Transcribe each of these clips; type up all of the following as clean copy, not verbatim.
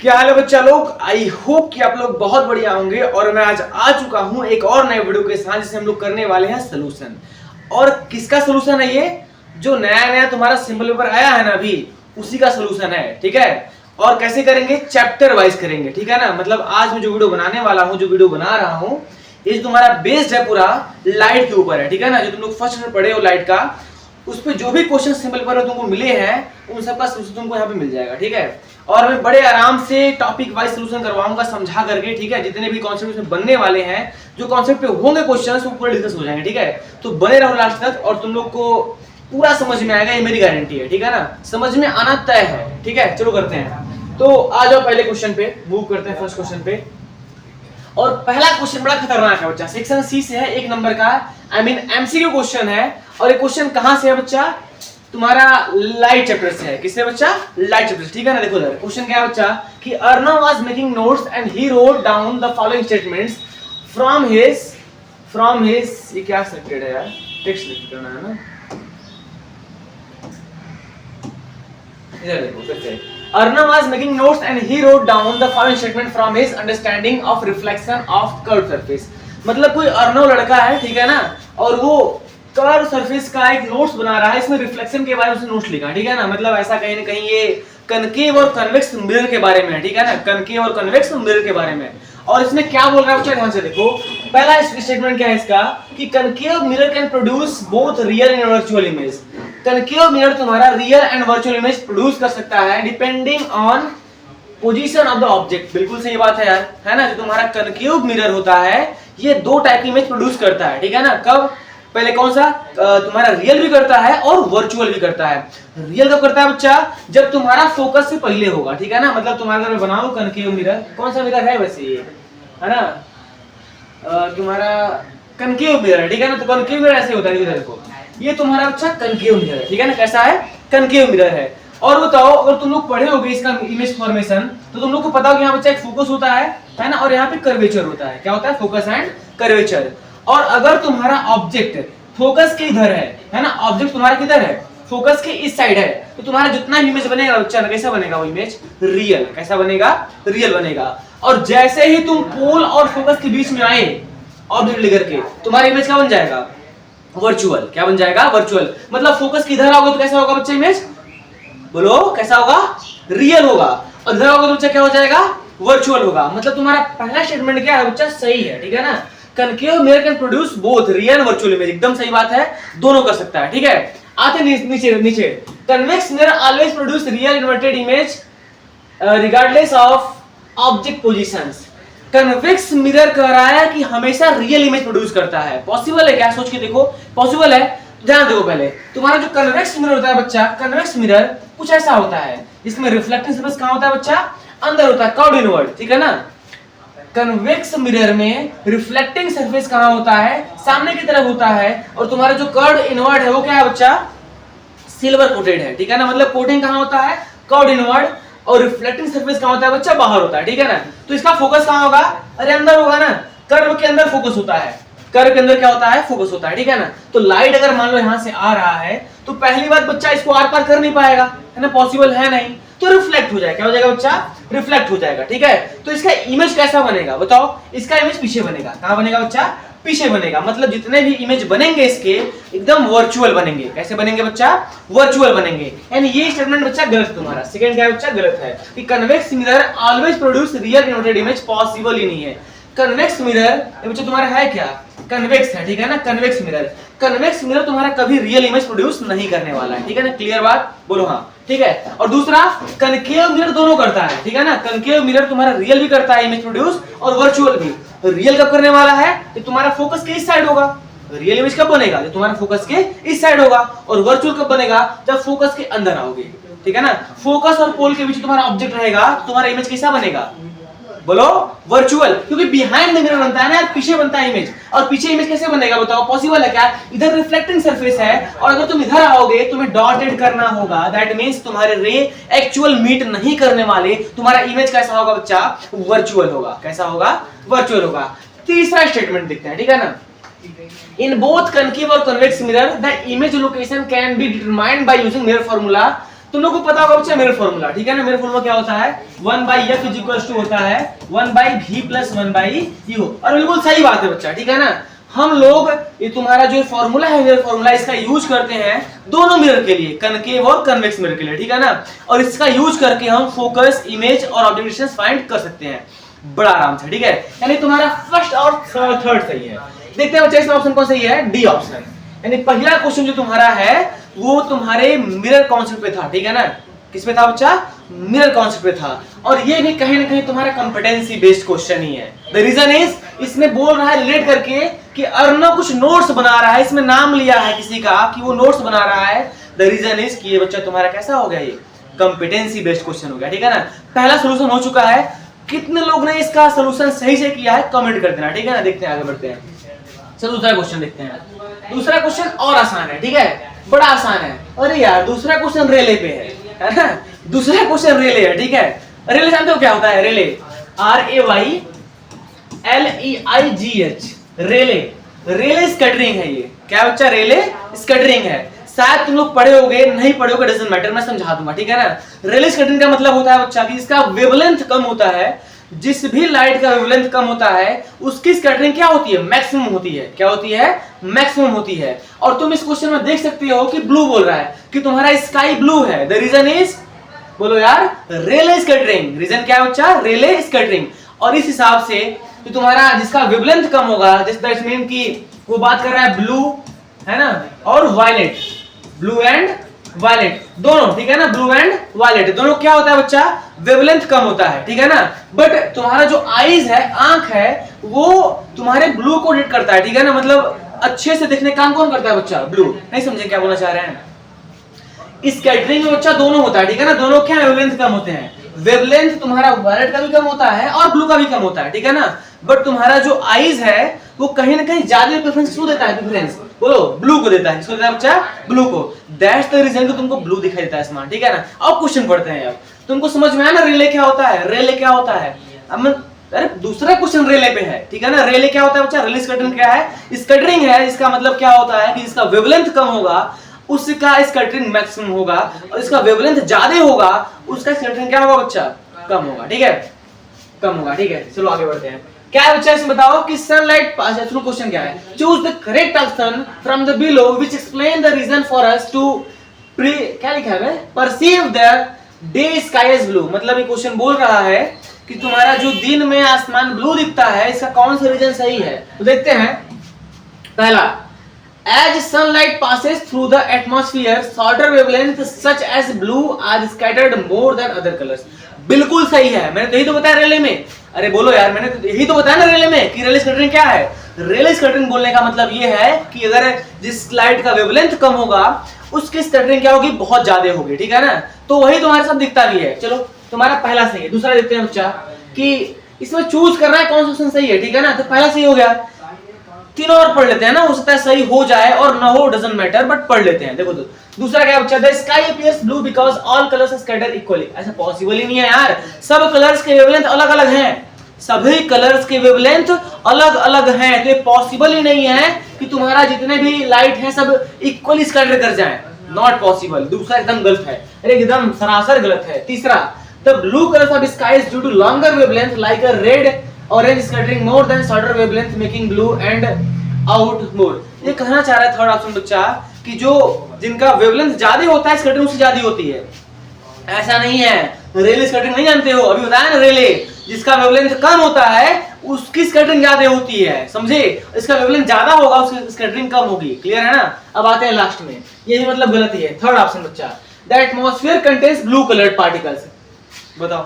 क्या हाल है बच्चा लोग। आई होप कि आप लोग बहुत बढ़िया होंगे और मैं आज आ चुका हूं एक और नए वीडियो के साथ जिसमें हम लोग करने वाले हैं सोल्यूशन। और किसका सोल्यूशन है? ये जो नया नया तुम्हारा सिंपल पेपर आया है ना अभी, उसी का सोल्यूशन है। ठीक है, और कैसे करेंगे? चैप्टर वाइज करेंगे। ठीक है ना, मतलब आज मैं जो वीडियो बनाने वाला हूँ, जो वीडियो बना रहा हूँ, ये जो तुम्हारा बेस्ड है पूरा लाइट के ऊपर है। ठीक है ना, जो तुम लोग फर्स्ट में पढ़े हो लाइट का, उस पे जो भी क्वेश्चन सिंपल पेपर तुमको मिले हैं उन सबका सोल्यूशन तुमको यहाँ पे मिल जाएगा। ठीक है, और मैं बड़े आराम से टॉपिक वाइज सोल्यूशन करवाऊंगा समझा करके। ठीक है, जितने भी कॉन्सेप्ट इसमें बनने वाले हैं, जो कॉन्सेप्ट पे होंगे क्वेश्चंस, वो पूरे डिस्कस हो जाएंगे। ठीक है, तो बने रहो लास्ट तक और तुम लोग को पूरा समझ में आएगा, ये मेरी गारंटी है। ठीक है ना, समझ में आना तय है। ठीक है, चलो करते हैं। तो आ जाओ पहले क्वेश्चन पे, मूव करते हैं फर्स्ट क्वेश्चन पे। और पहला क्वेश्चन बड़ा खतरनाक है बच्चा, सेक्शन सी से है, 1 नंबर का, आई मीन एमसीक्यू क्वेश्चन है। और ये क्वेश्चन कहां से है बच्चा? तुम्हारा लाइट चैप्टर से है। किससे बच्चा? लाइट चैप्टर से। ठीक है ना, देखो इधर क्वेश्चन क्या है बच्चा कि Arnav was making notes and he wrote down the following statements from his ये क्या सिलेक्टेड है यार, टेक्स्ट लिख करना है ना, इधर देखो फिर से। Arnav was making notes and he wrote down the following statement from his understanding of reflection of curved surface। मतलब कोई अर्नव लड़का है, ठीक है ना, और वो कर्व सरफेस का एक नोट्स बना रहा है, इसमें रिफ्लेक्शन के बारे में उसने नोट्स लिखा। ठीक है ना, मतलब ऐसा कहीं ना कहीं ये कनकेव और कन्वेक्स मिरर के बारे में है। ठीक है ना, कनकेव और कन्वेक्स मिरर के बारे में। और इसमें क्या बोल रहा है बच्चा, ध्यान से देखो। पहला स्टेटमेंट क्या है इसका कि concave mirror can produce both real and virtual image. Concave mirror तुम्हारा real and virtual image produce कर सकता है depending on position of the object. बिल्कुल सही बात है यार, है ना। जो तुम्हारा कनकेव मिरर होता है ये 2 टाइप की इमेज प्रोड्यूस करता है। ठीक है ना, कब? पहले कौन सा? तुम्हारा रियल भी करता है और वर्चुअल भी करता है। रियल कब करता है बच्चा? जब तुम्हारा फोकस से पहले होगा। ठीक है ना, मतलब तुम्हारा अगर मैं बनाऊं कनकेव मिरर, कौन सा मिरर है वैसे ये, है ना, तुम्हारा कनकेव मिरर। ठीक है ना, तो कनकेव मिरर ऐसे होता है, इधर देखो, ये तुम्हारा अच्छा कनकेव मिरर है। ठीक है ना, कैसा है? कनकेव मिरर है। और बताओ, अगर तुम लोग पढ़े होगे इसका इमेज फॉर्मेशन, तो तुम लोग को पता होगा यहाँ बच्चा एक फोकस होता है ना, और यहाँ पे कर्वेचर होता है। क्या होता है? Focus and curvature. और अगर तुम्हारा ऑब्जेक्ट फोकस के इधर है ना, ऑब्जेक्ट तुम्हारा किधर है? फोकस के इस साइड है, तो तुम्हारा जितना इमेज बनेगा बच्चा, कैसा बनेगा वो इमेज? रियल। कैसा बनेगा? रियल बनेगा। और जैसे ही तुम पोल और फोकस के बीच में आए ऑब्जेक्ट लेकर के, तुम्हारा इमेज क्या बन जाएगा? वर्चुअल। क्या बन जाएगा? वर्चुअल। मतलब फोकस के इधर आओगे तो कैसा होगा बच्चा इमेज? बोलो कैसा होगा? रियल होगा। और इधर आओगे तो बच्चा क्या हो जाएगा? वर्चुअल होगा। मतलब तुम्हारा पहला स्टेटमेंट क्या है बच्चा? सही है। ठीक है ना, concave mirror can produce both real and virtual image. एकदम सही बात है, दोनों कर सकता है। ठीक है, आते नीचे convex mirror always produce real inverted image regardless of object positions. Convex mirror कह रहा है कि हमेशा रियल इमेज प्रोड्यूस करता है। पॉसिबल है क्या? सोच के देखो, पॉसिबल है। ध्यान देखो, पहले तुम्हारा जो कन्वेक्स मिरर होता है बच्चा, कन्वेक्स मिरर कुछ ऐसा होता है, इसमें रिफ्लेक्टिंग सरफेस कहां होता है बच्चा? अंदर होता है, कर्व्ड इनवर्ड। ठीक है ना, कन्वेक्स मिरर में रिफ्लेक्टिंग सरफेस कहां होता है? सामने की तरफ होता है। और तुम्हारा जो कर्व्ड इनवर्ड है वो क्या है बच्चा? सिल्वर कोटेड है। ठीक है ना, मतलब कोटिंग कहां होता है? Curved inward. और रिफ्लेक्टिंग सरफेस कहां होता है बच्चा? बाहर होता है। ठीक है ना, तो इसका फोकस कहां होगा? अरे अंदर होगा ना, कर्व के अंदर फोकस होता है। कर्व के अंदर क्या होता है? फोकस होता है। ठीक है ना, तो लाइट अगर मान लो यहां से आ रहा है तो पहली बात बच्चा इसको आर पार कर नहीं पाएगा, है ना, पॉसिबल है नहीं, तो रिफ्लेक्ट हो जाएगा। क्या हो जाएगा बच्चा? रिफ्लेक्ट हो जाएगा। ठीक है, तो इसका इमेज कैसा बनेगा बताओ? इसका इमेज पीछे बनेगा। कहां बनेगा बच्चा? पीछे बनेगा। मतलब जितने भी इमेज बनेंगे इसके एकदम वर्चुअल बनेंगे। कैसे बनेंगे बच्चा? वर्चुअल बनेंगे। यानी ये स्टेटमेंट बच्चा गलत है तुम्हारा। सेकंड क्या है बच्चा? गलत है कि convex mirror always produce real inverted image. Possible ही नहीं है। कन्वेक्स मिरर बच्चा तुम्हारा है क्या? कन्वेक्स है। ठीक है ना, कन्वेक्स मिरर। कन्वेक्स मिरर तुम्हारा कभी रियल इमेज प्रोड्यूस नहीं करने वाला है। ठीक है ना, क्लियर बात? बोलो हाँ। ठीक है, और दूसरा कनकेव मिरर दोनों करता है। ठीक है ना, कनकेव मिरर तुम्हारा रियल भी करता है इमेज प्रोड्यूस और वर्चुअल भी। रियल कब करने वाला है? तो तुम्हारा फोकस के इस साइड होगा। रियल इमेज कब बनेगा? जब तुम्हारा फोकस के इस साइड होगा। और वर्चुअल कब बनेगा? जब फोकस के अंदर आओगे। ठीक है ना, फोकस और पोल के बीच तुम्हारा ऑब्जेक्ट रहेगा, तुम्हारा इमेज कैसा बनेगा? बोलो वर्चुअल। क्योंकि बिहाइंड द मिरर बनता है ना, पीछे बनता है इमेज। और पीछे इमेज कैसे बनेगा बताओ? पॉसिबल है क्या? इधर रिफ्लेक्टिंग सरफेस है और अगर तुम इधर आओगे तुम्हें डॉटेड करना होगा। दैट मींस तुम्हारे रे एक्चुअल मीट नहीं करने वाले। तुम्हारा इमेज कैसा होगा बच्चा? वर्चुअल होगा। कैसा होगा? वर्चुअल होगा। तीसरा स्टेटमेंट देखते हैं। ठीक है ना, In both concave or convex mirror, the image location can be determined by using mirror formula. तुम लोग को पता होगा बच्चा मिरर फॉर्मूला, ठीक है ना। मिरर फॉर्मूला क्या होता है, 1/f इज इक्वल टू होता है 1/v प्लस 1/u। और बिल्कुल सही बात है बच्चा, ठीक है ना। हम लोग ये तुम्हारा जो फॉर्मूला है मिरर फॉर्मूला, इसका यूज करते हैं दोनों मिरर के लिए, कनकेव और कन्वेक्स मिरर के लिए, ठीक है ना। और इसका यूज करके हम फोकस, इमेज और ऑब्जेक्ट डिस्टेंस फाइंड कर सकते हैं बड़ा आराम से, ठीक है। यानी तुम्हारा फर्स्ट और थर्ड सही है। देखते हैं बच्चा इसमें ऑप्शन कौन सही है, डी ऑप्शन। यानी पहला क्वेश्चन जो तुम्हारा है वो तुम्हारे मिरर कॉन्सेप्ट पे था, ठीक है ना। किस पे था बच्चा, मिरर कॉन्सेप्ट पे था। और ये भी कहीं ना कहीं तुम्हारा कंपिटेंसी बेस्ड क्वेश्चन ही है। द रीजन इज, इसमें बोल रहा है रिलेट करके कि अर्नव कुछ नोट्स बना रहा है, इसमें नाम लिया है किसी का कि वो नोट्स बना रहा है। द रीजन इज कि ये बच्चा तुम्हारा कैसा हो गया, ये कंपिटेंसी बेस्ड क्वेश्चन हो गया, ठीक है ना। पहला सोल्यूशन हो चुका है। कितने लोग ने इसका सोल्यूशन सही से किया है कमेंट कर देना, ठीक है ना। देखते हैं आगे बढ़ते हैं। चलो दूसरा क्वेश्चन देखते हैं। दूसरा क्वेश्चन और आसान है, ठीक है, बड़ा आसान है। अरे यार दूसरा क्वेश्चन रेले पे है ना। दूसरा क्वेश्चन रेले है, ठीक है। रेले जानते हो क्या होता है, रेले RAYLEIGH, रेले। रेले स्कैटरिंग है ये, क्या बच्चा, रेले स्कैटरिंग है। शायद तुम लोग पढ़े होगे, नहीं पढ़े होगे डजंट मैटर, मैं समझा दूंगा, ठीक है ना। रेले स्कैटरिंग का मतलब होता है बच्चा कि इसका वेवलेंथ कम होता है। जिस भी लाइट का वेवलेंथ कम होता है उसकी स्कैटरिंग क्या होती है, मैक्सिमम होती है। क्या होती है, मैक्सिमम होती है। और तुम इस क्वेश्चन में देख सकते हो कि ब्लू बोल रहा है कि तुम्हारा स्काई ब्लू है। द रीजन इज, बोलो यार, रेले स्कैटरिंग। रीजन क्या है बच्चा, रेले स्कैटरिंग। और इस हिसाब से तो तुम्हारा जिसका वेवलेंथ कम होगा, जिस दैट मीन कि वो बात कर रहा है ब्लू, है ना, और वायलेट, ब्लू एंड वायलेट दोनों, ठीक है ना। ब्लू एंड वायलेट दोनों क्या होता है बच्चा, वेवलेंथ कम होता है, ठीक है ना। बट तुम्हारा जो आईज है, आंख है, वो तुम्हारे ब्लू को डिटेक्ट करता है, ठीक है ना। मतलब अच्छे से देखने काम कौन करता है बच्चा, ब्लू। नहीं समझे क्या बोलना चाह रहे हैं। स्कैटरिंग में बच्चा दोनों होता है, ठीक है ना। दोनों क्या वेवलेंथ कम होते हैं। वेवलेंथ तुम्हारा वायलेट का भी कम होता है और ब्लू का भी कम होता है, ठीक है ना। बट तुम्हारा जो आईज है वो कहीं ना कहीं ज्यादा प्रेफरेंस किसको देता है, प्रेफरेंस बोलो, ब्लू को देता है। किसको देता है बच्चा, ब्लू को। दैट्स द रीजन कि तुमको ब्लू दिखाई देता है इसमें, ठीक है ना। अब क्वेश्चन पढ़ते हैं यार, तुमको समझ में आया ना रिले क्या होता है, रेले क्या होता है। अब अरे दूसरा क्वेश्चन रेले पे है, ठीक है ना। रेले क्या होता है बच्चा, रेले स्कैटरिंग क्या है, स्कैटरिंग है। इसका मतलब क्या होता है कि जिसका वेवलेंथ कम होगा उसका स्कैटरिंग मैक्सिमम होगा, और इसका वेवलेंथ ज्यादा होगा उसका स्कैटरिंग क्या होगा बच्चा, कम होगा, ठीक है, कम होगा, ठीक है। चलो आगे बढ़ते हैं। क्या है बच्चा इसमें बताओ कि सनलाइट पास, चलो क्वेश्चन क्या है, choose the correct option from the below which explain the reason for us to क्या लिखा है, perceive the day sky as blue. मतलब ये क्वेश्चन बोल रहा है कि तुम्हारा जो दिन में आसमान ब्लू दिखता है, इसका कौन सा रीजन सही है। तो देखते हैं। पहला, as sunlight passes through the atmosphere shorter wavelengths such as blue are scattered more than other colors। बिल्कुल सही है, मैंने तो यही तो बताया रेले में। अरे बोलो यार, मैंने तो यही तो बताया ना रेले में कि रेले स्कैटरिंग क्या है। रेले स्कैटरिंग बोलने का मतलब ये है कि अगर जिस लाइट का वेवलेंथ कम होगा उसकी स्कैटरिंग क्या होगी, बहुत ज्यादा होगी, ठीक है ना। तो वही तुम्हारे साथ दिखता भी है। चलो तुम्हारा पहला सही है। दूसरा देखते हैं बच्चा कि इसमें चूज करना है कौन सा ऑप्शन सही है, ठीक है ना। तो पहला सही हो गया, तीनों और पढ़ लेते हैं ना, हो सकता है सही हो जाए और ना हो, डजंट मैटर, बट पढ़ लेते हैं। देखो तो दूसरा क्या बच्चा, the sky appears blue because all colours are scattered equally. ऐसा पॉसिबल ही नहीं है यार, सब कलर्स के वेवलेंथ अलग अलग हैं, सभी कलर्स के वेवलेंथ अलग अलग हैं। तो ये पॉसिबल ही नहीं है कि तुम्हारा जितने भी लाइट हैं सब इक्वली स्कैटर कर जाएं, नॉट पॉसिबल। दूसरा एकदम गलत है, अरे एकदम सरासर गलत है। तीसरा, the blue colours of sky is due to longer wavelength like a red orange scattering more than shorter wavelength making blue and out more. ये कहना चाह रहा है थर्ड ऑप्शन बच्चा कि जो जिनका वेवलेंथ ज्यादा होता है स्कैटरिंग उससे ज्यादा होती है। ऐसा नहीं है, रेले स्कैटरिंग नहीं जानते हो, अभी बताया ना रेले, जिसका वेवलेंथ कम होता है उसकी स्कैटरिंग ज्यादा होती है, समझे। इसका वेवलेंथ ज्यादा होगा उसकी स्कैटरिंग कम होगी। क्लियर है ना। अब आते हैं लास्ट में, ये भी मतलब गलत ही है। थर्ड ऑप्शन बच्चा, the atmosphere contains blue coloured particles. बताओ,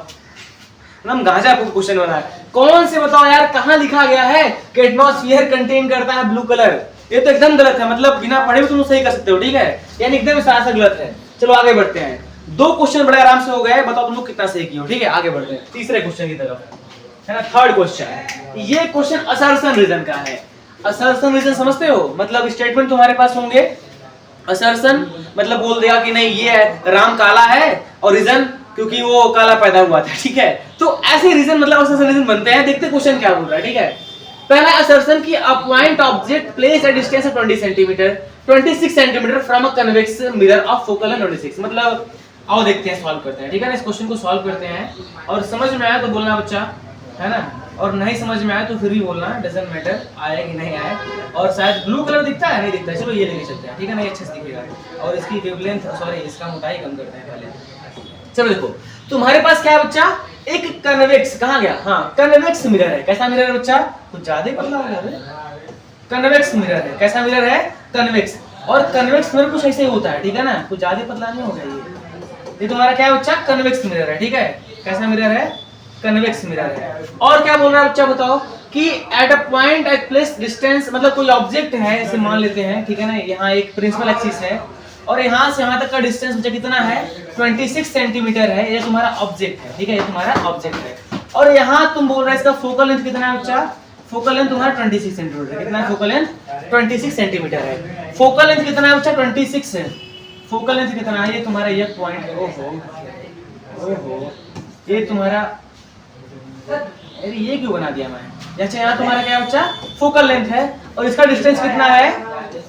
हम गांजा क्वेश्चन बना है, कौन से बताओ यार, कहां लिखा गया है कि एटमॉस्फेयर कंटेन करता है ब्लू कलर। ये तो एकदम गलत है, मतलब बिना पढ़े भी तुम सही कर सकते हो, ठीक है, यानी एकदम सरासर गलत है। चलो आगे बढ़ते हैं। दो क्वेश्चन बड़े आराम से हो गए, बताओ तुम लोग कितना सही किए हो, ठीक है। आगे बढ़ते हैं तीसरे क्वेश्चन की तरफ, है ना। थर्ड क्वेश्चन, ये क्वेश्चन असर्शन रीजन का है। असर्शन रीजन समझते हो, मतलब स्टेटमेंट तुम्हारे पास होंगे। असर्शन मतलब बोल दिया कि नहीं ये राम काला है, और रीजन क्योंकि वो काला पैदा हुआ था, ठीक है। तो ऐसे रीजन मतलब असर्शन रीजन बनते हैं। देखते क्वेश्चन क्या बोल रहा है, ठीक है। पहला असर्शन कि a point object placed at distance of 20 centimetre 26 centimetre from a convex mirror of focal length 26। मतलब आओ देखते हैं, सॉल्व करते हैं, ठीक है ना। इस क्वेश्चन को सॉल्व करते हैं और समझ में आया तो बोलना बच्चा, है ना, और नहीं समझ में आया तो फिर भी बोलना, डजंट मैटर आया कि नहीं आया। और शायद ब्लू कलर दिखता है, नहीं दिखता है, चलो ये लेके चलते हैं, ठीक है ना, ये अच्छे से दिखेगा। और इसकी वेवलेंथ, सॉरी इसका मोटाई कम करते हैं पहले। चलो देखो तुम्हारे पास क्या है बच्चा, एक कन्वेक्स, कहाँ गया, हाँ कन्वेक्स मिरर है। कैसा मिरर है बच्चा, कुछ ज्यादा ही पतला हो गया। कन्वेक्स मिरर है, कैसा मिरर है, कन्वेक्स। और कन्वेक्स मिरर कुछ ऐसे ही होता है, ठीक है ना, कुछ ज्यादा पतला नहीं होगा ये तुम्हारा क्या है बच्चा, कन्वेक्स मिरर है, ठीक है। कैसा मिरर है, कन्वेक्स मिरर है। और क्या बोल रहा है बच्चा बताओ कि at a point at place distance, मतलब कोई ऑब्जेक्ट है, इसे मान लेते हैं, ठीक है ना, यहाँ एक प्रिंसिपल एक्सिस है और यहाँ से यहाँ तक का डिस्टेंस बच्चा कितना है, 26 सेंटीमीटर है। ये तुम्हारा ऑब्जेक्ट है, ठीक है, ये तुम्हारा ऑब्जेक्ट है। और यहाँ तुम बोल रहे हो इसका फोकल लेंथ कितना है बच्चा, फोकल लेंथ तुम्हारा 26 सेंटीमीटर। कितना है फोकल लेंथ, 26 सेंटीमीटर है। फोकल लेंथ कितना है बच्चा, 26 है। फोकल लेंथ कितना है, ये तुम्हारा ये पॉइंट है, ओहो ये तुम्हारा, अरे ये क्यों बना दिया मैं, जैसे यहाँ तुम्हारा क्या बच्चा, फोकल लेंथ है और इसका डिस्टेंस कितना है,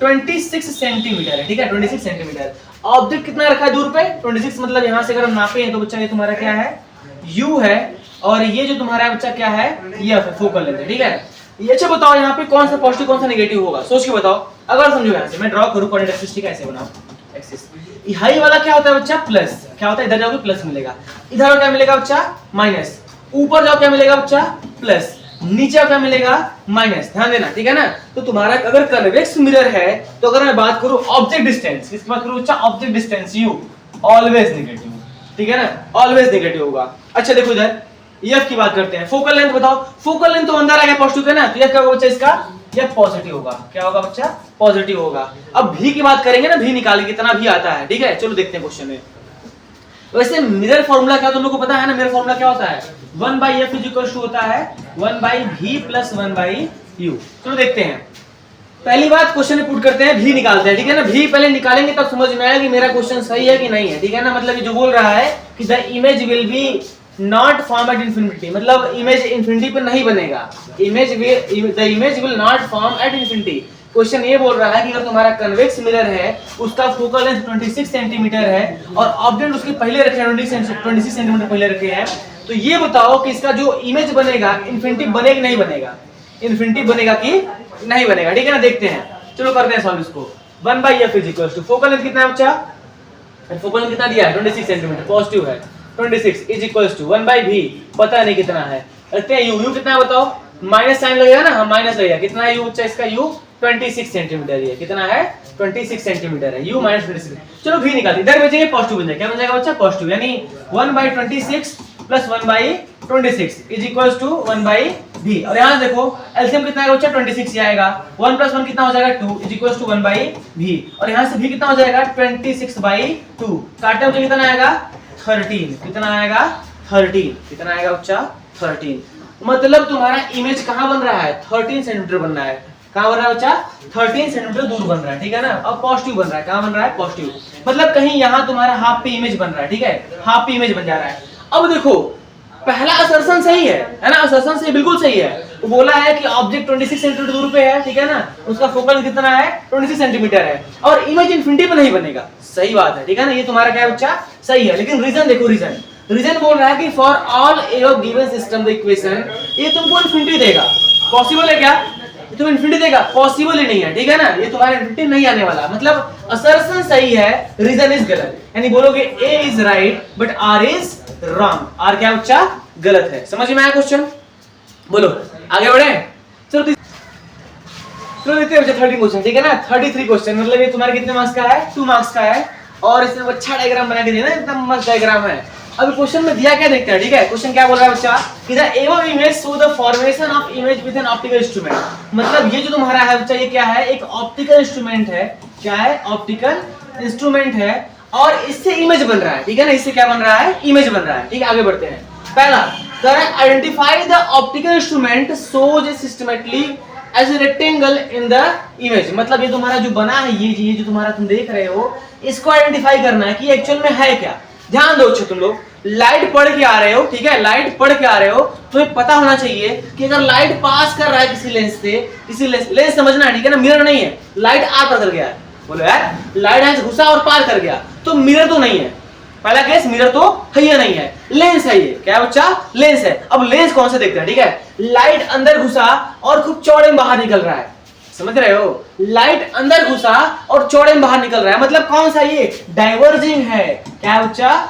26 सेंटीमीटर है, ठीक है, 26 सेंटीमीटर। ऑब्जेक्ट कितना रखा है दूर पे, 26, मतलब यहाँ से अगर हम नापे हैं तो बच्चा ये तुम्हारा क्या है, u है, और ये जो तुम्हारा बच्चा क्या है, ये फोकल लेंथ है, ठीक है। ये अच्छा बताओ यहाँ पे कौन सा पॉजिटिव कौन सा नेगेटिव होगा, सोच के बताओ। अगर समझो यहाँ से मैं ड्रॉ करूँ कोऑर्डिनेट एक्सिस, ठीक है, ऐसे बनाओ एक्सिस। हाई वाला क्या होता है बच्चा, प्लस, क्या होता है, इधर जाओगे प्लस मिलेगा, इधर क्या मिलेगा बच्चा, माइनस, ऊपर जाओ क्या मिलेगा बच्चा, प्लस, नीचे क्या मिलेगा, माइनस। ध्यान देना, ठीक है ना। तो तुम्हारा अगर कन्वेक्स मिरर है तो अगर मैं बात करूं ऑब्जेक्ट डिस्टेंस, किसकी बात करूं बच्चा, object distance u always negative, ठीक है ना, ऑलवेज नेगेटिव होगा। अच्छा देखो इधर f की बात करते हैं, फोकल लेंथ बताओ, फोकल लेंथ तो अंदर आ गया पॉजिटिव है ना, तो f क्या होगा बच्चा, इसका यह पॉजिटिव होगा। क्या होगा बच्चा, पॉजिटिव होगा। अब v की बात करेंगे ना, v निकालेंगे कितना v आता है, ठीक है। चलो देखते हैं क्वेश्चन में। वैसे मिरर फॉर्मूला क्या तुम लोग को पता है ना, मिरर फॉर्मूला क्या होता है, 1/f इक्वल टू होता है 1/v प्लस 1/u। चलो देखते हैं, पहली बात क्वेश्चन में पुट करते हैं, v निकालते हैं, ठीक है ना। v पहले निकालेंगे तब समझ में आएगा कि मेरा क्वेश्चन सही है कि नहीं है, ठीक है ना। मतलब ये जो बोल रहा है कि the image will be not form at infinity, मतलब इमेज इंफिनिटी पर नहीं बनेगा, the image will not form at infinity. Question ये बोल रहा है कि अगर तुम्हारा कन्वेक्स मिरर है, उसका फोकल लेंथ 26 सेंटीमीटर है और ऑब्जेक्ट उसके पहले रखे हैं 26 सेंटीमीटर पहले रखे हैं, तो ये बताओ कि इसका जो इमेज बनेगा इन्फिनिटी बनेगा कि नहीं बनेगा, इन्फिनिटी बनेगा कि नहीं बनेगा, ठीक है ना। देखते हैं, चलो करते हैं सॉल्व इसको। 1/f is equal to focal length कितना है बच्चा, फोकल लेंथ कितना दिया है, 26 सेंटीमीटर, पॉजिटिव है, 26 इज इक्वल टू 1/v, पता नहीं कितना है, रखते हैं u कितना है बताओ, माइनस साइन लगेगा ना, हम माइनस लगेगा, कितना है u बच्चा, इसका u 26 सेंटीमीटर है, कितना है 26 सेंटीमीटर है, u माइनस 26। चलो v निकालते, इधर भेजेंगे पॉजिटिव बन जाएगा, क्या बन जाएगा बच्चा, पॉजिटिव, यानी 1/26 plus 1/26 is equals to 1/v। और यहाँ देखो एलसीएम कितना है बच्चा, 26 ही आएगा, 1 प्लस 1 कितना हो जाएगा 2 इज इक्वल्स टू 1/v। और यहाँ से v कितना हो जाएगा 26/2, काटे मुझे कितना आएगा 13, कितना आएगा 13, कितना आएगा बच्चा 13। मतलब तुम्हारा इमेज कहाँ बन रहा है, 13 सेंटीमीटर बन रहा है, कहाँ बन रहा है बच्चा, 13 सेंटीमीटर दूर बन रहा है, ठीक है ना। अब पॉजिटिव बन रहा है, कहाँ बन रहा है, पॉजिटिव, मतलब कहीं यहाँ तुम्हारा हाफ पे इमेज बन रहा है, ठीक है, हाफ पे इमेज बन जा रहा है। अब देखो पहला असर्शन सही है ना, असर्शन सही, बिल्कुल सही है। वो बोला है कि ऑब्जेक्ट 26 सेंटीमीटर दूर पे है, ठीक है ना, उसका फोकल कितना है 26 सेंटीमीटर है और इमेज इंफिनिटी पे नहीं बनेगा, सही बात है, ठीक है ना। ये तुम्हारा क्या है बच्चा, सही है। लेकिन रीजन देखो, रीजन बोल रहा है कि for all A of given system the equation, ये तुमको इंफिनिटी देगा, पॉसिबल है क्या, ये तुम इंफिनिटी देगा, पॉसिबल ही नहीं है, ठीक है ना, ये तुम्हारा इंफिनिटी नहीं आने वाला। मतलब असर्शन सही है, रीजन इज गलत, यानी बोलोगे A is right but R is wrong, R क्या बच्चा, गलत है। समझ में आया क्वेश्चन, बोलो आगे बढ़े। चलो देखते हैं बच्चा 30 क्वेश्चन, ठीक है ना, 33 क्वेश्चन, मतलब ये तुम्हारे कितने मार्क्स का है, 2 मार्क्स का है। और इसमें अच्छा डायग्राम बना के दिया ना, एकदम मस्त डायग्राम है। अब क्वेश्चन में दिया क्या देखते हैं, ठीक है। क्वेश्चन क्या बोल रहा है बच्चा कि the above image show the formation of image with an optical instrument, मतलब ये जो तुम्हारा है बच्चा, ये क्या है, एक ऑप्टिकल इंस्ट्रूमेंट है, क्या है, ऑप्टिकल इंस्ट्रूमेंट है और इससे इमेज बन रहा है, ठीक है ना, इससे क्या बन रहा है, इमेज बन रहा है, ठीक है। आगे बढ़ते हैं। पहला, identify the optical instrument shows systematically as a rectangle in the image, मतलब ये तुम्हारा जो बना है, ये जो तुम्हारा तुम देख रहे हो, इसको आइडेंटिफाई करना है कि एक्चुअल में है क्या। ध्यान दो, तुम लोग लाइट पढ़ के आ रहे हो, ठीक है, लाइट पढ़ के आ रहे हो, तुम्हें पता होना चाहिए कि अगर लाइट पास कर रहा है किसी लेंस से, किसी लेंस समझना है, ठीक है ना, मिरर नहीं है, लाइट आर पर कर गया है, बोलो यार लाइट है घुसा और पार कर गया, तो मिरर तो नहीं है, पहला केस मिरर तो है या नहीं है, लेंस है ये, क्या है बच्चा, लेंस है। अब लेंस कौन से देखते हैं, ठीक है, लाइट अंदर घुसा और खूब चौड़े में बाहर निकल रहा है, समझ रहे हो, लाइट अंदर घुसा और चौड़े में बाहर निकल रहा है, मतलब कौन सा, ये डाइवर्जिंग है, क्या है बच्चा,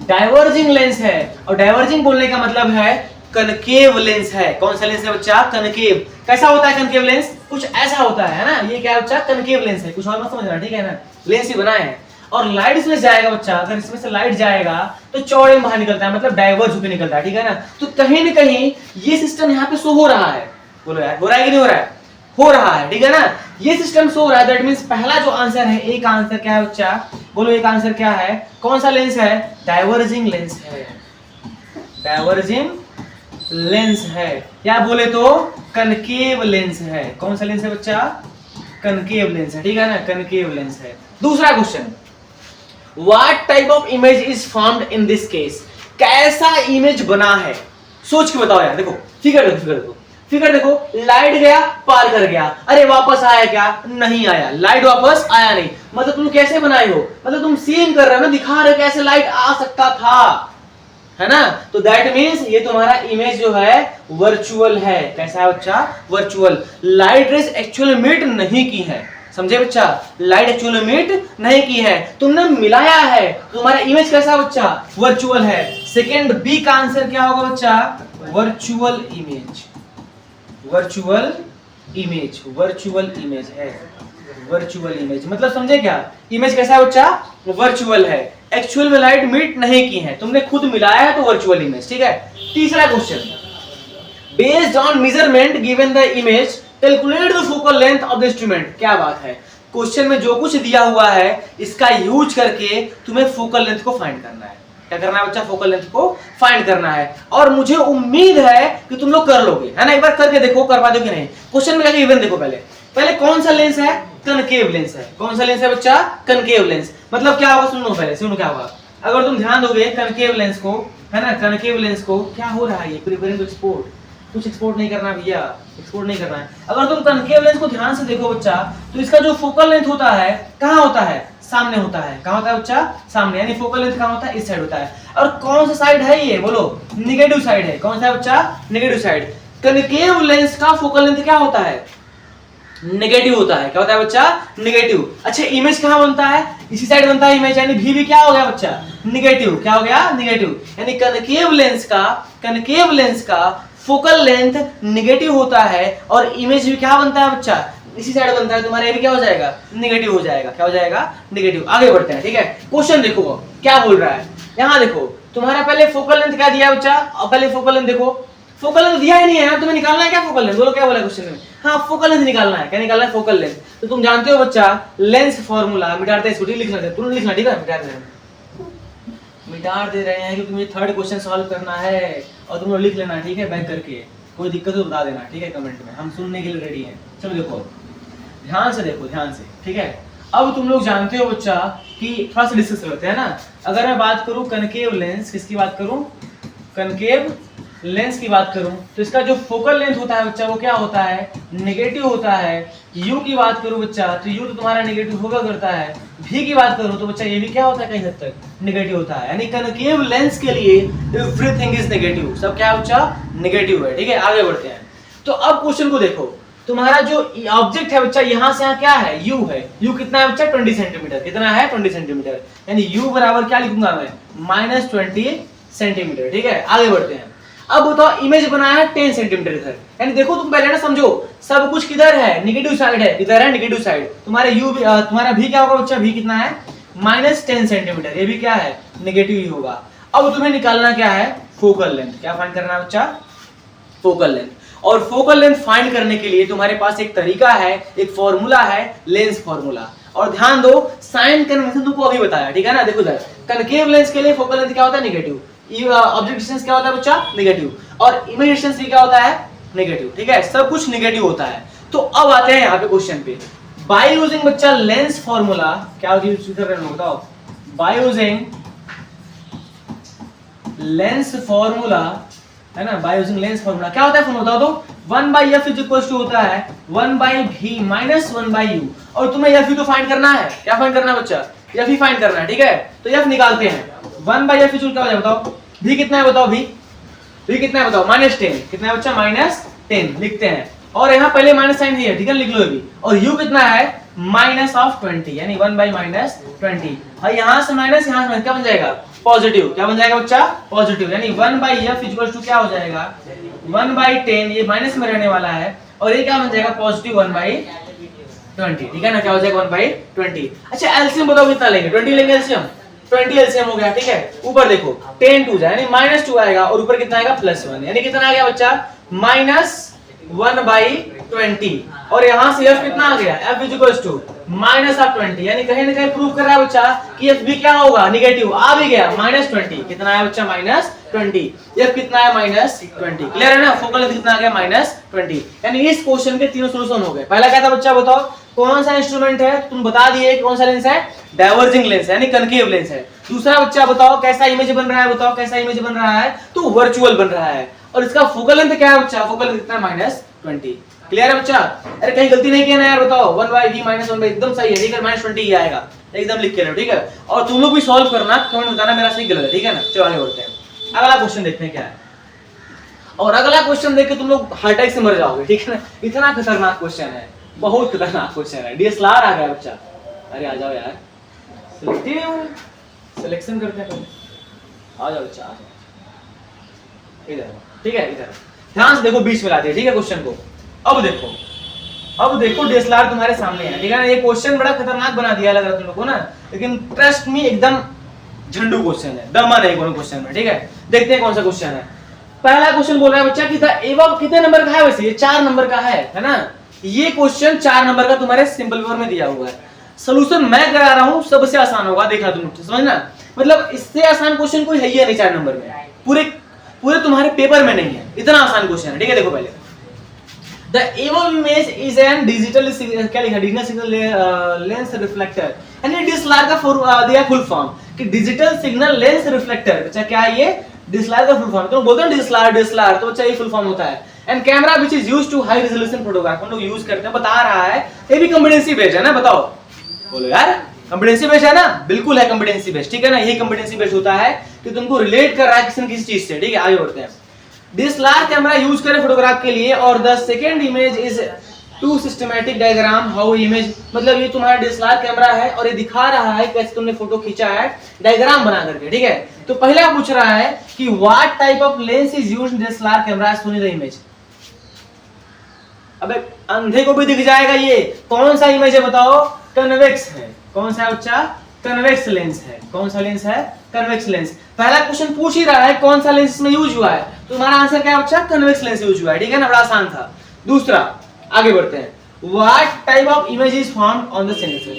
डाइवर्जिंग लेंस है। और डाइवर्जिंग बोलने का मतलब है कनकेव लेंस है। कौन सा लेंस है बच्चा, कनकेव। कैसा होता है कनकेव लेंस, कुछ ऐसा होता है ना, ये क्या है बच्चा, कनकेव लेंस है, कुछ और मत समझना, ठीक है ना, लेंस ही बनाए हैं। और लाइट इसमें जाएगा बच्चा, अगर इसमें से लाइट जाएगा तो चौड़े में बाहर निकलता है, मतलब डाइवर्ज होकर निकलता है, ठीक है ना। तो कहीं ना कहीं ये सिस्टम यहाँ पे शो हो रहा है, बोलो यार हो रहा है कि नहीं हो रहा है, हो रहा है, ठीक है ना, ये सिस्टम शो हो रहा है। दैट मींस पहला जो आंसर है, एक आंसर क्या है बच्चा, बोलो एक आंसर क्या है, कौन सा लेंस है, डाइवर्जिंग लेंस है, डाइवर्जिंग लेंस है, या बोले तो कनकेव लेंस है। कौन सा लेंस है बच्चा, कनकेव लेंस है, ठीक है ना, कनकेव लेंस है। दूसरा question, what type of image is formed in this case, कैसा इमेज बना है, सोच के बताओ यार। देखो फिगर देखो, फिगर देखो, फिगर देखो, लाइट गया पार कर गया, अरे वापस आया क्या, नहीं आया, लाइट वापस आया नहीं, मतलब तुम कैसे बनाए हो, मतलब तुम सीन कर रहे हो ना, दिखा रहे हो कैसे लाइट आ सकता था, है ना। तो दैट मींस ये तुम्हारा इमेज जो है वर्चुअल है। कैसा है बच्चा, virtual. Light rays actual meet नहीं की है, समझे बच्चा, लाइट एक्चुअल मीट नहीं की है, तुमने मिलाया है, तुम्हारा इमेज कैसा बच्चा, वर्चुअल है। सेकंड बी का आंसर क्या होगा बच्चा, virtual image, virtual image, virtual image है, वर्चुअल इमेज मतलब समझे क्या, इमेज कैसा है बच्चा, वर्चुअल है, एक्चुअल में लाइट मीट नहीं की है, तुमने खुद मिलाया है तो वर्चुअल इमेज, ठीक है। तीसरा question, based on measurement given the image calculate the focal length of the instrument. क्या बात है, क्वेश्चन में जो कुछ दिया हुआ है इसका यूज करके तुम्हें फोकल लेंथ को फाइंड करना है। क्या करना है बच्चा, फोकल लेंथ को फाइंड करना है, और मुझे उम्मीद है कि तुम लोग कर लोगे, है ना। एक बार करके देखो कर पाते हो कि नहीं। क्वेश्चन में क्या इवन देखो, पहले पहले कौन सा लेंस है, कनकेव लेंस है। कौन सा लेंस है बच्चा, कनकेव लेंस। मतलब क्या होगा, सुनो पहले, सुनो क्या होगा। अगर तुम ध्यान दोगे कनकेव लेंस को, है ना, कनकेव लेंस को, क्या हो रहा है, ये प्रिपेयरिंग टू एक्सपोर्ट, कुछ एक्सपोर्ट नहीं करना भैया, एक्सपोर्ट नहीं करना है। अगर तुम कनकेव लेंस को ध्यान से देखो बच्चा, तो इसका जो फोकल लेंथ होता है कहाँ होता है, सामने होता है। कहाँ होता है बच्चा, सामने, यानी फोकल लेंथ कहाँ होता है, इस साइड होता है। और कौन सा साइड है ये, बोलो, नेगेटिव साइड है। कौन सा है बच्चा, नेगेटिव साइड। कनकेव लेंस का फोकल लेंथ क्या होता है, नेगेटिव होता है। क्या होता है बच्चा, नेगेटिव। अच्छा इमेज कहाँ बनता है, इसी साइड बनता है इमेज, यानी भी क्या हो गया बच्चा, नेगेटिव। क्या हो गया, नेगेटिव। यानी कनकेव लेंस का, कनकेव लेंस का फोकल लेंथ नेगेटिव होता है, और इमेज भी क्या बनता है बच्चा, इसी साइड बनता है। तुम्हारा ये भी क्या हो जाएगा, नेगेटिव हो जाएगा। क्या हो जाएगा, नेगेटिव। आगे बढ़ते हैं, ठीक है। क्वेश्चन देखो क्या बोल रहा है, यहाँ देखो तुम्हारा पहले फोकल लेंथ क्या दिया बच्चा, और पहले फोकल लेंथ देखो, फोकल लेंथ दिया ही नहीं है, तुम्हें निकालना है क्या फोकल लेंथ, बोलो क्या बोला क्वेश्चन में, हाँ फोकल लेंथ निकालना है। क्या निकालना है, फोकल लेंथ। तो तुम जानते हो बच्चा, लेंस फॉर्मूला मिटाते हैं, लिखना है तुरंत लिखना, ठीक है, मिटा दे रहे हैं क्योंकि मुझे थर्ड क्वेश्चन सॉल्व करना है, और तुम लोग लिख लेना, ठीक है, बैक करके। कोई दिक्कत हो बता देना, ठीक है, कमेंट में, हम सुनने के लिए रेडी हैं। चलो देखो ध्यान से, देखो ध्यान से, ठीक है। अब तुम लोग जानते हो बच्चा कि थोड़ा सा डिस्कस करते हैं ना। अगर मैं बात करूं कनकेव लेंस, किसकी बात करूं, कनकेव लेंस की बात करूं, तो इसका जो फोकल लेंथ होता है बच्चा वो क्या होता है, नेगेटिव होता है। यू की बात करूं बच्चा, तो यू तो तुम्हारा नेगेटिव होगा करता है। भी की बात करूं तो बच्चा ये भी क्या होता है, कहीं हद तक नेगेटिव होता है। यानी कनकेव लेंस के लिए एवरीथिंग इज नेगेटिव, सब क्या है बच्चा, नेगेटिव है, ठीक है। आगे बढ़ते हैं। तो अब क्वेश्चन को देखो, तुम्हारा जो ऑब्जेक्ट है बच्चा, यहाँ से यहाँ क्या है, यू है। यू कितना है बच्चा, 20 सेंटीमीटर। कितना है, 20 सेंटीमीटर। यानी यू बराबर क्या लिखूंगा मैं, -20 सेंटीमीटर, ठीक है। आगे बढ़ते हैं। अब बताओ इमेज बनाया है 10 सेंटीमीटर इधर, यानी देखो तुम पहले ना समझो सब कुछ किधर है, नेगेटिव साइड है, इधर है नेगेटिव साइड। तुम्हारे यू भी तुम्हारा भी क्या होगा बच्चा, भी कितना है, -10 सेंटीमीटर, ये भी क्या है, नेगेटिव ही होगा। अब तुम्हें निकालना क्या है, फोकल लेंथ। क्या फाइंड करना है बच्चा, फोकल लेंथ। और फोकल लेंथ फाइंड करने के लिए तुम्हारे पास एक तरीका है, एक फॉर्मूला है, लेंस फॉर्मूला। और ध्यान दो, साइन कन्वेंशन तुमको अभी बताया, ठीक है ना। देखो इधर कनकेव लेंस के लिए फोकल लेंथ क्या होता है, नेगेटिव। ऑब्जेक्ट डिस्टेंस क्या होता है बच्चा, नेगेटिव। और इमेज डिस्टेंस भी क्या होता है, नेगेटिव, ठीक है। सब कुछ नेगेटिव होता है। तो अब आते हैं यहाँ पे क्वेश्चन पे। बाय यूजिंग बच्चा लेंस फॉर्मूला, क्या यूज कर रहे हो बताओ, बाय यूजिंग लेंस फॉर्मूला, है ना, बाय यूजिंग लेंस फॉर्मूला क्या होता है, फॉर्मूला बताओ तो। 1/f इज इक्वल टू होता है 1/v - 1/u, और तुम्हें f तो फाइंड करना है। क्या फाइंड करना है बच्चा, एफ ही फाइंड करना है, ठीक है। तो एफ निकालते हैं, 1/f इक्वल क्या हो जाएगा बताओ। भी कितना है बताओ, भी कितना है बताओ, -10। कितना है बच्चा, -10 लिखते हैं। और यहाँ पहले माइनस साइन है, ठीक है, लिख लो अभी। और u कितना है, -20, यानी 1/-20। और यहाँ से माइनस, यहाँ से क्या बन जाएगा, पॉजिटिव। क्या बन जाएगा बच्चा, पॉजिटिव। यानी 1/f इक्वल टू क्या हो जाएगा, 1/10। ये माइनस में रहने वाला है और ये क्या बन जाएगा, पॉजिटिव 1/20, ठीक है ना। क्या हो जाएगा, 1/20। अच्छा एलसीएम बताओ कितना लेंगे, 20 लेंगे एलसीएम, 20 एलसीएम हो गया, ठीक है। ऊपर देखो 10 2 जाए, यानी -2 आएगा और ऊपर कितना आएगा, +1, यानी कितना आ गया बच्चा, -1/20। और यहाँ से f कितना आ गया, f इक्वल्स टू -20, यानी कहीं ना कहीं प्रूव कर रहा है बच्चा कि f भी क्या होगा, निगेटिव। आ भी गया, -20। कितना है बच्चा, -20। f कितना है, -20। क्लियर है ना, फोकल लेंथ कितना आ गया, -20। यानी इस क्वेश्चन के तीनों सॉल्यूशन हो गए। पहला क्या था बच्चा बताओ, कौन सा इंस्ट्रूमेंट है, तुम बता दिए कौन सा लेंस है, डाइवर्जिंग लेंस है, यानी कनकेव लेंस है। दूसरा बच्चा बताओ कैसा इमेज बन रहा है, बताओ कैसा इमेज बन रहा है, तो वर्चुअल बन रहा है। और इसका फोकल लेंथ क्या है बच्चा, फोकल लेंथ कितना, -20। क्लियर है बच्चा। अरे कहीं गलती नहीं किया ना यार, बताओ 1/v -1 एकदम सही है, ठीक है, -20 ही आएगा, एकदम लिख के लो, ठीक है। और तुम लोग भी सॉल्व करना, कमेंट बताना मेरा सही गलत है, ठीक है ना। चलो आगे बढ़ते हैं, अगला क्वेश्चन देखते हैं क्या है। और अगला क्वेश्चन देख के तुम लोग हार्ट अटैक से मर जाओगे, ठीक है ना, इतना खतरनाक क्वेश्चन है, बहुत खतरनाक क्वेश्चन है। डीएसएलआर आ गया बच्चा, अरे आ जाओ यार, सिलेक्शन करते हैं, आ जाओ बच्चा, आ जाओ इधर, ठीक है, इधर ध्यान से देखो, बीच में लाते हैं, ठीक है क्वेश्चन को। अब देखो डीएसएलआर तुम्हारे सामने है, ठीक है ना। ये क्वेश्चन बड़ा खतरनाक बना दिया लग रहा है तुम लोग को ना, लेकिन ट्रस्ट मी एकदम झंडू क्वेश्चन है, दमा नहीं कोनो क्वेश्चन में, ठीक है। देखते हैं कौन सा क्वेश्चन है। पहला क्वेश्चन बोल रहा है बच्चा कि द एबव कितने नंबर का है, वैसे ये 4 नंबर का है ना। ये क्वेश्चन 4 नंबर का तुम्हारे सिंपल पेपर में दिया हुआ है। सॉल्यूशन मैं करा रहा हूं, सबसे आसान होगा, देखना तुम समझना, मतलब इससे आसान क्वेश्चन कोई है ही नहीं 4 नंबर में, पूरे तुम्हारे पेपर में नहीं है, इतना आसान क्वेश्चन है, ठीक है। देखो पहले, The above image is an digital क्या लिखा, डिजिटल सिग्नल लेंस रिफ्लेक्टर, यानी डीएसएलआर का दिया फुल फॉर्म कि डिजिटल सिग्नल लेंस रिफ्लेक्टर। बच्चा क्या है ये, डीएसएलआर का फुल फॉर्म। तो बोलते हैं डीएसएलआर, तो बच्चा ये फुल फॉर्म होता है। And camera which is used to high resolution photograph, हम लोग यूज करते हैं, बता रहा है। ये भी कॉम्पिटेंसी बेस्ड है ना, बताओ, बोलो यार, कॉम्पिटेंसी बेस्ड है ना, बिल्कुल है कॉम्पिटेंसी बेस्ड, ठीक है ना। ये कॉम्पिटेंसी बेस्ड होता है कि तुमको रिलेट कर रहा है किसी न किसी चीज से, ठीक है। आगे बढ़ते हैं। डीएसएलआर कैमरा यूज करें फोटोग्राफ के लिए, और the second image is to systematic diagram how image, मतलब ये तुम्हारा डीएसएलआर कैमरा है और ये दिखा रहा है कैसे तुमने फोटो खींचा है, डायग्राम बना करके, ठीक है। तो पहला पूछ रहा है कि what type of lens is used in DSLR camera as the image. अबे अंधे को भी दिख जाएगा, ये कौन सा इमेज है बताओ, कन्वेक्स है। कौन सा है बच्चा, कन्वेक्स लेंस है। कौन सा लेंस है, कन्वेक्स लेंस। पहला क्वेश्चन पूछ ही रहा है कौन सा लेंस इसमें यूज हुआ है, तो तुम्हारा आंसर क्या है बच्चा, कन्वेक्स लेंस यूज हुआ है, ठीक है ना, बड़ा आसान था। दूसरा, आगे बढ़ते हैं। What type of image is found on the sensor,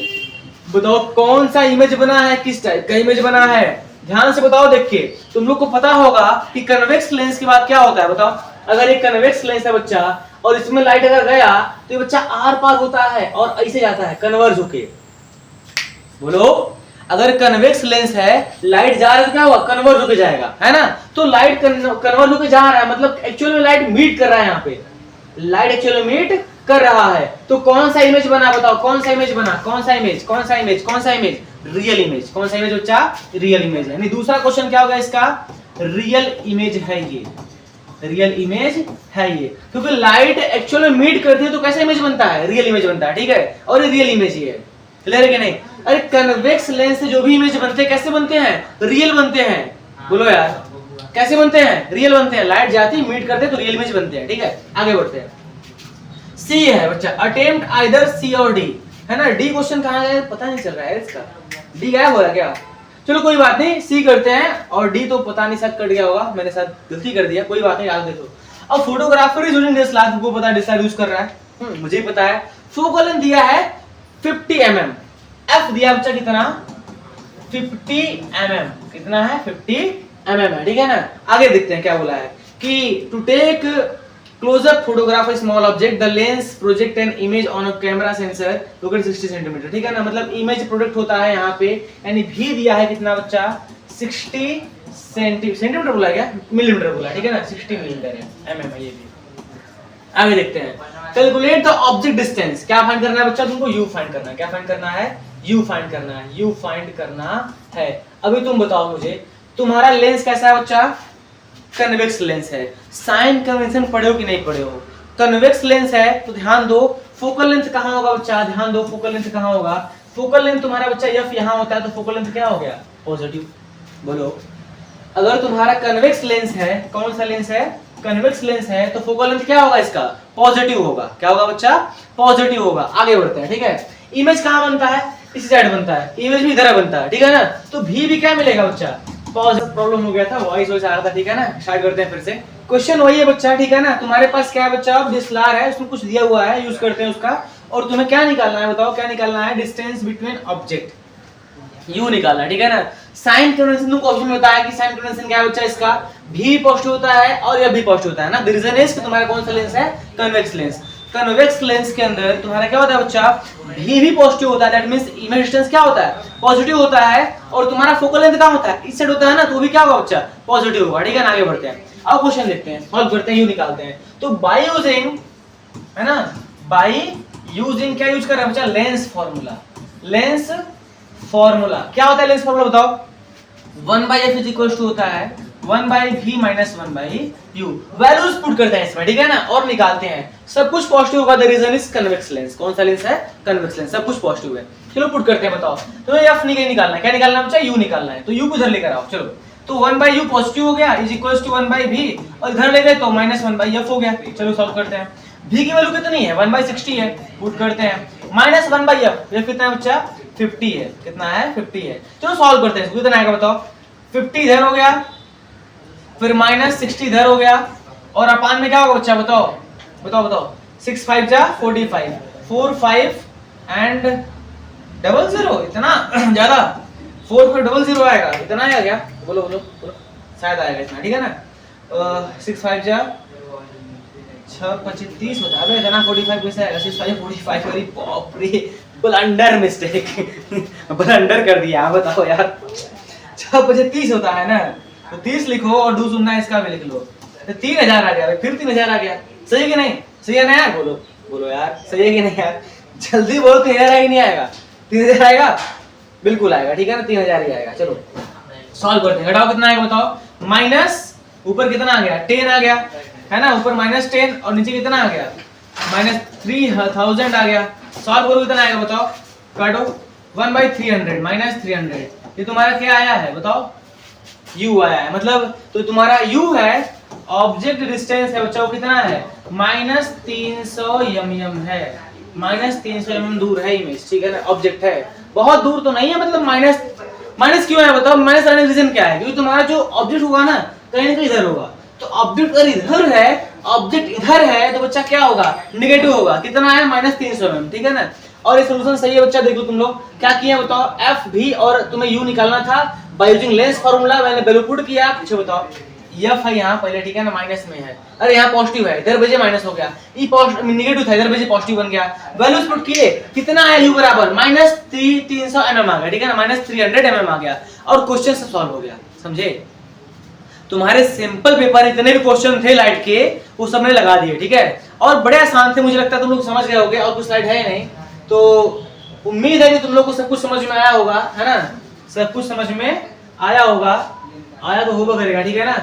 बताओ कौन सा इमेज बना है, किस टाइप का इमेज बना है, ध्यान से बताओ। देखिए तुम लोग को पता होगा कि कन्वेक्स लेंस के बाद क्या होता है, बताओ। अगर एक कन्वेक्स लेंस है बच्चा और इसमें लाइट अगर गया तो ये बच्चा आर पार होता है और ऐसे जाता है कन्वर्ज होके, बोलो। अगर कन्वेक्स लेंस है, लाइट जा रहा है तो क्या हुआ, कन्वर्ज होके जाएगा, है ना। तो लाइट कन्वर्ज होके जा रहा है, मतलब एक्चुअल में लाइट मीट कर रहा है, यहाँ पे लाइट एक्चुअल में मीट कर रहा है। तो कौन सा इमेज बना, बताओ कौन सा इमेज बना, कौन सा इमेज, कौन सा इमेज, कौन सा इमेज, रियल इमेज। कौन सा इमेज बच्चा, रियल इमेज है। यानी दूसरा क्वेश्चन क्या होगा इसका, रियल इमेज है ये, रियल इमेज है ये, क्योंकि लाइट एक्चुअल में मीट करती है तो कैसा इमेज बनता है, रियल इमेज बनता है, ठीक है। और ये रियल इमेज ही है, क्लियर है कि नहीं। अरे कन्वेक्स लेंस से जो भी इमेज बनते हैं कैसे बनते हैं, रियल बनते हैं, बोलो यार कैसे बनते हैं, रियल बनते हैं। लाइट जाती मीट करते हैं तो रियल इमेज बनते हैं, ठीक है। आगे बढ़ते हैं। सी है बच्चा, अटेम्प्ट आइदर सी और डी, है ना। डी क्वेश्चन कहां गया पता नहीं चल रहा है इसका, डी गायब हो रहा क्या। चलो कोई बात नहीं, सी करते हैं, और डी तो पता नहीं शायद कट गया होगा, मैंने शायद गलती कर दिया, कोई बात नहीं, याद देखो। अब फोटोग्राफर इज यूजिंग डीएसएलआर, को पता है डीएसएलआर यूज कर रहा है, मुझे ही पता है। फोकल लेंथ दिया है 50 mm, एफ दिया बच्चा कितना, 50 mm, कितना है 50 mm है, ठीक है ना। आगे देखते हैं क्या बोला है कि to take close up photograph small object, the lens project an image on a camera sensor located 60 centimetre, ठीक है ना। मतलब इमेज प्रोजेक्ट होता है यहाँ पे, यानी भी दिया है कितना बच्चा, 60 सेंटीमीटर बोला क्या, मिलीमीटर बोला, ठीक है ना, 60 मिलीमीटर है, mm है ये भी। आगे देखते हैं, कैलकुलेट द ऑब्जेक्ट डिस्टेंस, क्या फाइंड करना है बच्चा तुमको, u फाइंड करना है। क्या फाइंड करना है, यू फाइंड करना है, यू फाइंड करना है। अभी तुम बताओ मुझे, तुम्हारा लेंस कैसा है बच्चा? कन्वेक्स लेंस है। साइन कन्वेंशन पढ़े हो कि नहीं पढ़े हो? कन्वेक्स लेंस है तो ध्यान दो, फोकल लेंथ कहाँ होगा बच्चा? ध्यान दो, फोकल लेंथ कहाँ होगा? फोकल लेंथ तुम्हारा बच्चा एफ यहाँ होता है, तो फोकल लेंथ क्या हो गया? पॉजिटिव। बोलो, अगर तुम्हारा कन्वेक्स लेंस है, कौन सा लेंस है? कन्वेक्स लेंस है, तो फोकल लेंथ क्या होगा इसका? पॉजिटिव होगा। क्या होगा बच्चा? पॉजिटिव होगा। आगे बढ़ते हैं, ठीक है। इमेज कहाँ बनता है? इसी साइड बनता है, इमेज भी इधर बनता है, ठीक है ना। तो भी क्या मिलेगा बच्चा? पॉजिटिव। प्रॉब्लम हो गया था, वॉइस आ रहा था, ठीक है ना। स्टार्ट करते हैं फिर से। क्वेश्चन वही है बच्चा, ठीक है ना। तुम्हारे पास क्या है बच्चा? डीएसएलआर है, उसमें कुछ दिया हुआ है, यूज करते हैं उसका। और तुम्हें क्या निकालना है बताओ? क्या निकालना है? डिस्टेंस बिटवीन ऑब्जेक्ट, यू निकालना है, ठीक है ना। साइन कन्वेंशन तुमको ऑप्शन में बताया कि साइन कन्वेंशन क्या है बच्चा? इसका भी पॉजिटिव होता है और यह भी पॉजिटिव होता है ना। द रीजन इज कि तुम्हारा कौन सा लेंस है? Convex lens. कन्वेक्स लेंस के अंदर तुम्हारा क्या होता है बच्चा? भी पॉजिटिव होता है। दैट मींस इमेज डिस्टेंस क्या होता है? पॉजिटिव होता है। और तुम्हारा फोकल लेंथ क्या होता है? इस साइड होता है ना, तो भी क्या होगा बच्चा? पॉजिटिव होगा, ठीक है ना। आगे बढ़ते हैं, अब क्वेश्चन देखते हैं, सॉल्व करते हैं, यू निकालते हैं। तो बाय यूजिंग, है ना, बाय यूजिंग क्या यूज कर रहे हैं बच्चा? Lens formula. लेंस फॉर्मूला क्या होता है? लेंस फॉर्मूला बताओ। 1/f इज इक्वल टू होता है 1/v minus 1/u। Values put करते हैं इसमें, ठीक है ना, और निकालते हैं। सब कुछ पॉजिटिव होगा। The reason is convex lens. कौन सा लेंस है? Convex lens. सब कुछ पॉजिटिव है। चलो पुट करते हैं, बताओ। तो f निकालना है, क्या निकालना है बच्चा? u निकालना है। तो u को इधर लेकर आओ, चलो। तो 1/u पॉजिटिव हो गया, इज इक्वल टू 1/v, और इधर ले गए तो माइनस 1/f हो गया। चलो सॉल्व करते हैं। v की वैल्यू कितनी है? 1/60 है, पुट करते हैं। माइनस 1/f, ये कितना है बच्चा? 50 है। कितना है? 50 है। चलो सॉल्व करते हैं, कितना आएगा बताओ? 50 इधर हो गया, फिर माइनस 60 इधर हो गया, और अपान में क्या होगा बच्चा? बताओ बताओ बताओ। 6 5 जा 45, 4 5 एंड 00, इतना ज्यादा? 4 फिर 00 आएगा, इतना आ गया? बोलो बोलो बोलो, शायद आएगा इतना, ठीक है ना। 6 5 जा 6 25 30 होता है। इतना 45 कैसे आएगा? 6 5 45। अरे बाप रे, ब्लंडर मिस्टेक, ब्लंडर कर दिया। आप बताओ यार, 6 25 30 होता है ना, तो 30 लिखो और 2 सुनना है, इसका भी लिख लो। तो 3000 आ गया, फिर 3000 आ गया। सही है कि नहीं? सही है ना यार? बोलो बोलो यार, सही है कि नहीं यार? जल्दी बोलो, 3000 आएगा कि नहीं आएगा? 3000 आएगा, बिल्कुल आएगा, ठीक है ना। 3000 ही आएगा। चलो सॉल्व करते हैं। घटाओ, कितना आएगा बताओ? माइनस ऊपर कितना आ गया? 10 आ गया, है ना। ऊपर -10 और नीचे कितना आ गया? -3000 आ गया। सॉल्व करो, कितना आएगा बताओ? काटो, 1/300 -300। ये तुम्हारा क्या आया है बताओ? u आया है। मतलब तो तुम्हारा u है, ऑब्जेक्ट डिस्टेंस है बच्चा, वो कितना है? -300 mm है। -300 mm दूर है इमेज, ठीक है ना। ऑब्जेक्ट है, बहुत दूर तो नहीं है। मतलब माइनस क्यों है बताओ? माइनस आने का रीजन क्या है? क्योंकि तुम्हारा जो ऑब्जेक्ट होगा ना, कहीं ना कहीं इधर होगा। तो ऑब्जेक्ट अगर इधर है, ऑब्जेक्ट इधर है, तो बच्चा क्या होगा? नेगेटिव होगा। कितना है? -300 mm, ठीक है ना। और ये सॉल्यूशन सही है बच्चा। देखो तुम लोग क्या किए बताओ? एफ भी और तुम्हें यू निकालना था बाय यूजिंग लेंस फार्मूला। मैंने वैल्यू पुट किया, पीछे बताओ। एफ है यहाँ पहले, ठीक है ना, माइनस में है। अरे यहाँ पॉजिटिव है, इधर भेजे माइनस हो गया। ई पॉजिटिव नेगेटिव था, इधर भेजे पॉजिटिव बन गया। वैल्यूज पुट किए, कितना है? यू बराबर -300 mm आ गया, ठीक है ना। -300 mm आ गया, और क्वेश्चन से सॉल्व हो गया। समझे? तुम्हारे सिंपल पेपर इतने भी क्वेश्चन थे लाइट के, वो सब ने लगा दिए, ठीक है। और बड़े आसान थे, मुझे लगता है तुम लोग समझ गए होगे। और कुछ स्लाइड है नहीं, तो उम्मीद है कि तुम लोग को सब कुछ समझ में आया होगा, है ना। सब कुछ समझ में आया होगा, आया तो होगा करेगा, ठीक है ना।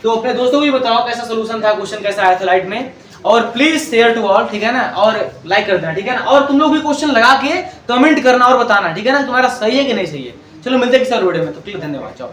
तो अपने दोस्तों को भी बताओ कैसा सोल्यूशन था, क्वेश्चन कैसा आया था लाइट में। और प्लीज शेयर टू ऑल, ठीक है ना, और लाइक कर देना, ठीक है ना। और तुम लोग भी क्वेश्चन लगा के कमेंट करना और बताना, ठीक है ना, तुम्हारा सही है कि नहीं सही है। चलो मिलते हैं किसी और वीडियो में, तो प्लीज धन्यवाद। जाओ।